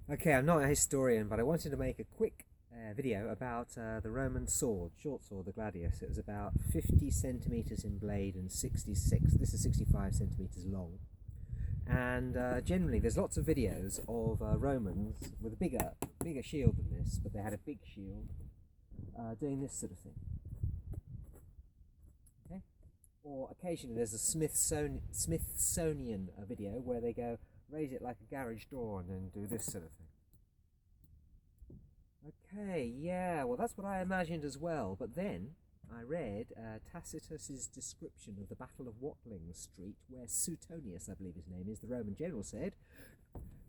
Okay, I'm not a historian, but I wanted to make a quick video about the Roman sword, short sword, the Gladius. It was about 50 centimeters in blade and 66. This is 65 centimeters long. And generally, there's lots of videos of Romans with a bigger shield than this, but they had a big shield doing this sort of thing. Okay, or occasionally there's a Smithsonian video where they go raise it like a garage door and then do this sort of thing. Okay, yeah, well, that's what I imagined as well. But then I read Tacitus's description of the Battle of Watling Street, where Suetonius, I believe his name is, the Roman general, said,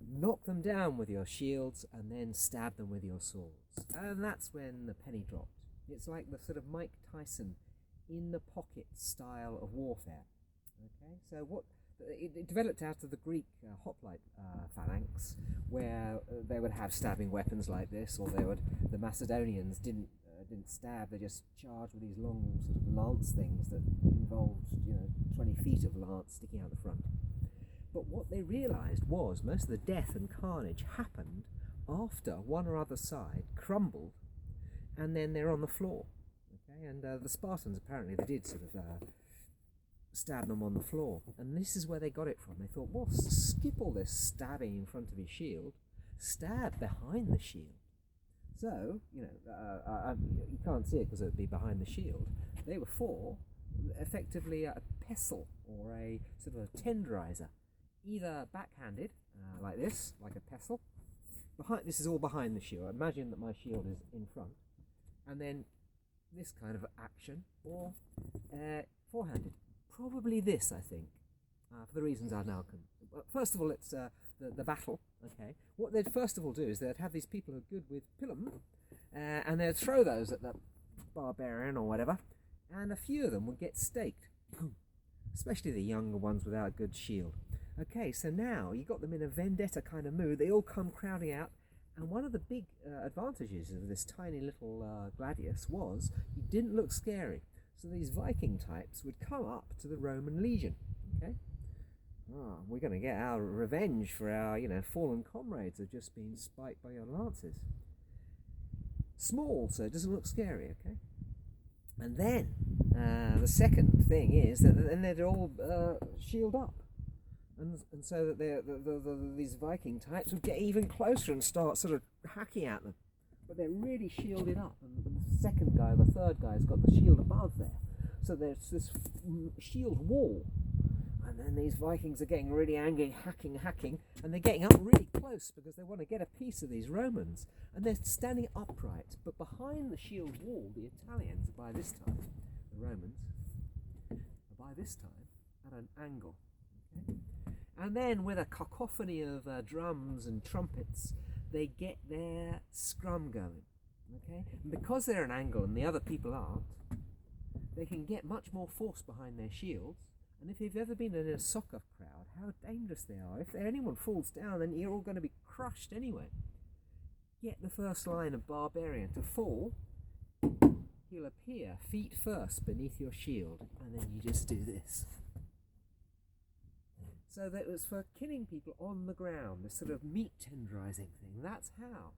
knock them down with your shields and then stab them with your swords. And that's when the penny dropped. It's like the sort of Mike Tyson in the pocket style of warfare. Okay, so what it developed out of the Greek hoplite phalanx, where they would have stabbing weapons like this, or the Macedonians didn't stab; they just charged with these long sort of lance things that involved 20 feet of lance sticking out the front. But what they realised was most of the death and carnage happened after one or other side crumbled, and then they're on the floor. Okay, and the Spartans apparently they did sort of stab them on the floor, and this is where they got it from. They thought, well, skip all this stabbing in front of his shield, stab behind the shield. So you can't see it because it would be behind the shield. They were for effectively a pestle or a sort of a tenderiser, either backhanded like this, like a pestle. This is all behind the shield. Imagine that my shield is in front, and then this kind of action, or forehanded. Probably this, I think, for the reasons I now can. First of all, it's the battle. Okay, what they'd first of all do is they'd have these people who are good with pilum, and they'd throw those at the barbarian or whatever, and a few of them would get staked, especially the younger ones without a good shield. Okay, so now you got them in a vendetta kind of mood. They all come crowding out, and one of the big advantages of this tiny little gladius was he didn't look scary. So these Viking types would come up to the Roman legion. Okay, we're going to get our revenge for our, fallen comrades who've just been spiked by your lances. Small, so it doesn't look scary. Okay, and then the second thing is that then they'd all shield up, and so that these Viking types would get even closer and start sort of hacking at them. But they're really shielded up, and the second guy, the third guy's got the shield above there. So there's this shield wall, and then these Vikings are getting really angry, hacking, and they're getting up really close because they want to get a piece of these Romans, and they're standing upright. But behind the shield wall, the Italians by this time, the Romans, are by this time at an angle. Okay? And then with a cacophony of drums and trumpets, they get their scrum going, okay? And because they're an angle and the other people aren't, they can get much more force behind their shields. And if you've ever been in a soccer crowd, how dangerous they are. If anyone falls down, then you're all going to be crushed anyway. Get the first line of barbarian to fall, he'll appear feet first beneath your shield, and then you just do this. So that it was for killing people on the ground, this sort of meat tenderizing thing. That's how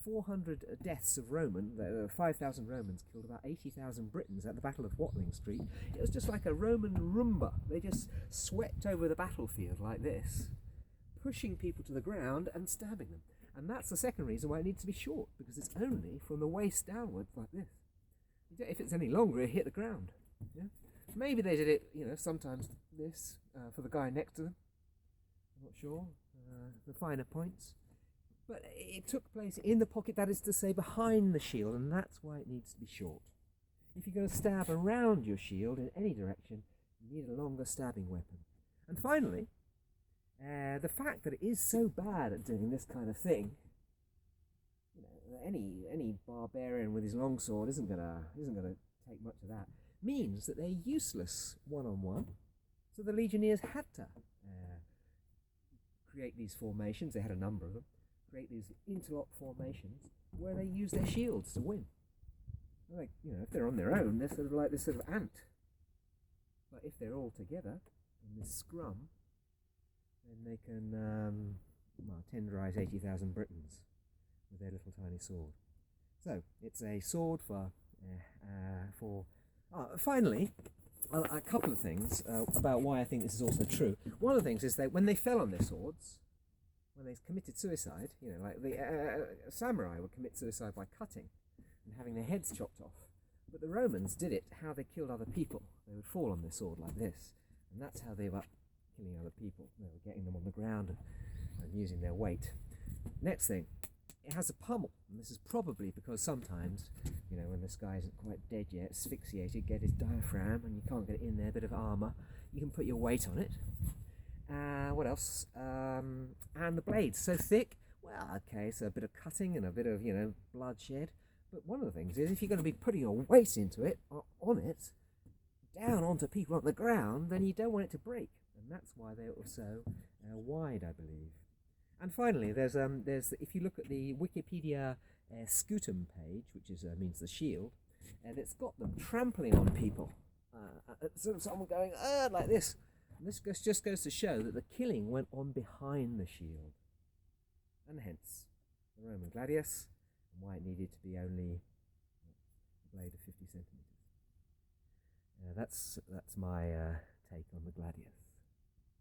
400 deaths of 5,000 Romans killed about 80,000 Britons at the Battle of Watling Street. It was just like a Roman Roomba. They just swept over the battlefield like this, pushing people to the ground and stabbing them. And that's the second reason why it needs to be short, because it's only from the waist downwards like this. If it's any longer, it hit the ground. Yeah? Maybe they did it, sometimes this for the guy next to them. I'm not sure. The finer points. But it took place in the pocket, that is to say, behind the shield, and that's why it needs to be short. If you're going to stab around your shield in any direction, you need a longer stabbing weapon. And finally, the fact that it is so bad at doing this kind of thing, any barbarian with his longsword isn't gonna take much of that, means that they're useless one-on-one. So the legionnaires had to create these formations. They had a number of them. Create these interlock formations where they use their shields to win. Like, if they're on their own, they're sort of like this sort of ant. But if they're all together in this scrum, then they can tenderise 80,000 Britons with their little tiny sword. So it's a sword for. Finally, a couple of things about why I think this is also true. One of the things is that when they fell on their swords, when they committed suicide, like the samurai would commit suicide by cutting and having their heads chopped off. But the Romans did it how they killed other people. They would fall on their sword like this, and that's how they were killing other people. They were getting them on the ground and using their weight. Next thing, it has a pummel, and this is probably because sometimes, when this guy isn't quite dead yet, asphyxiated, get his diaphragm, and you can't get it in there, bit of armour, you can put your weight on it. What else? And the blade's so thick, well, okay, so a bit of cutting and a bit of, bloodshed. But one of the things is, if you're going to be putting your weight into it, on it, down onto people on the ground, then you don't want it to break. And that's why they're so wide, I believe. And finally, there's if you look at the Wikipedia scutum page, which means the shield, and it's got them trampling on people. Sort of someone going, like this. And this just goes to show that the killing went on behind the shield. And hence, the Roman Gladius, and why it needed to be only a blade of 50 centimetres. That's my take on the Gladius.